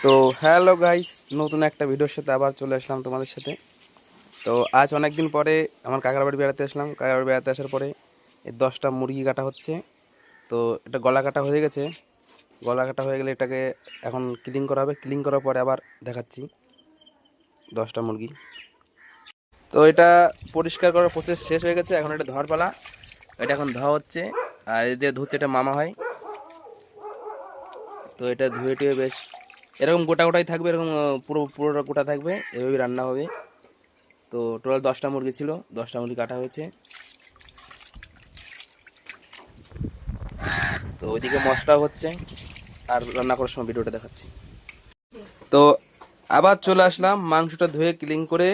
তো hello guys, নতুন একটা ভিডিওর সাথে আবার চলে আসলাম তোমাদের সাথে। তো আজ অনেক দিন পরে আমার কাকার বাড়ি বেড়াতে আসলাম। কাকার বাড়ি বেড়াতে আসার পরে এই 10টা মুরগি কাটা হচ্ছে। তো এটা গলা কাটা হয়ে গেছে। গলা কাটা হয়ে গেলে এটাকে এখন ক্লিন করা হবে। ক্লিন করার পরে আবার দেখাচ্ছি 10টা মুরগি। তো এটা পরিষ্কার করার প্রসেস শেষ হয়ে গেছে, এখন এটা ধোয়ার পালা। এটা এখন ধোয়া হচ্ছে, আর এদের ধুচ্ছে এটা মামা হয়। তো এটা ধুয়ে টুয়ে বেশ এরকম গোটা গোটাই থাকবে, এরকম পুরোটা গোটা থাকবে, এভাবে রান্না হবে। তো টোটাল 10টা মুরগি ছিল, 10টা মুরগি কাটা হয়েছে। তো ওইদিকে মশলা হচ্ছে, আর রান্না করার সময় ভিডিওটা দেখাচ্ছি। তো আবার চলে আসলাম মাংসটা ধুয়ে ক্লিন করে,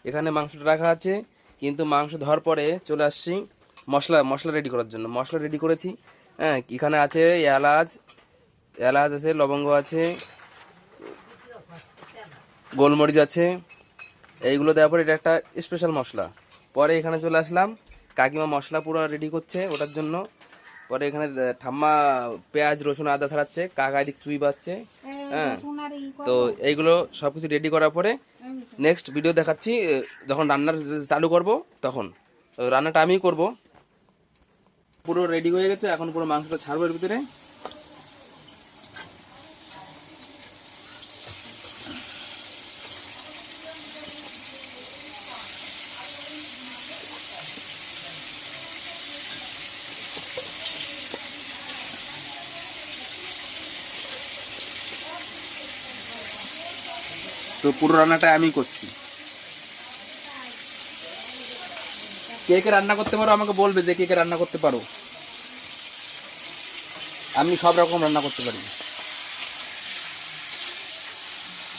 এখানে মাংসটা রাখা আছে। কিন্তু মাংস ধোয়ার পরে চলে আসছি মশলা মশলা রেডি করার জন্য। মশলা রেডি করেছি। হ্যাঁ, এখানে আছে এলাচ, এলাচ আছে, লবঙ্গ আছে, গোলমরিচ আছে। এইগুলো দেওয়ার পরে এটা একটা স্পেশাল মশলা। পরে এখানে চলে আসলাম, কাকিমা মশলা পুরো রেডি করছে ওটার জন্য। পরে এখানে ঠাম্মা পেঁয়াজ রসুন আদা ছাড়াচ্ছে, কাকা এদিক চুই বাচ্ছে। হ্যাঁ, তো এইগুলো সব কিছু রেডি করার পরে নেক্সট ভিডিও দেখাচ্ছি যখন রান্নার চালু করব তখন। তো রান্নাটা আমিই করব। পুরো রেডি হয়ে গেছে, এখন পুরো মাংসটা ছাড়বো এর ভিতরে। তো পুরো রান্নাটা আমি করছি। কে কে রান্না করতে পারো আমাকে বলবে, যে কে কে রান্না করতে পারো। আমি সব রকম রান্না করতে পারি।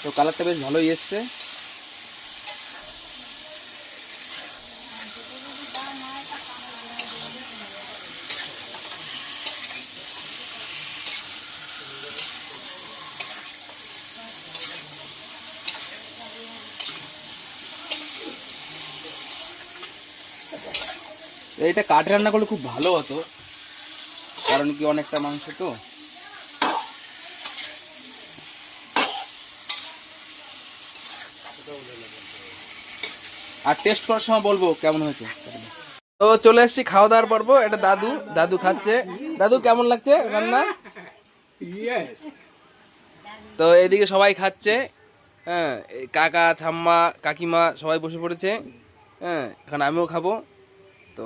তো কালারটা বেশ ভালোই এসছে। এইটা কাঠে রান্না করলে খুব ভালো হতো, কারণ কি অনেকটা মাংস তো। আর টেস্ট করার সময় বলবো কেমন হয়েছে। তো চলে এসেছি খাওয়া দাওয়ার পর্ব। এটা দাদু, দাদু খাচ্ছে। দাদু কেমন লাগছে রান্না? তো এদিকে সবাই খাচ্ছে। হ্যাঁ, এই কাকা ঠাম্মা কাকিমা সবাই বসে পড়েছে। হ্যাঁ, এখন আমিও খাবো। তো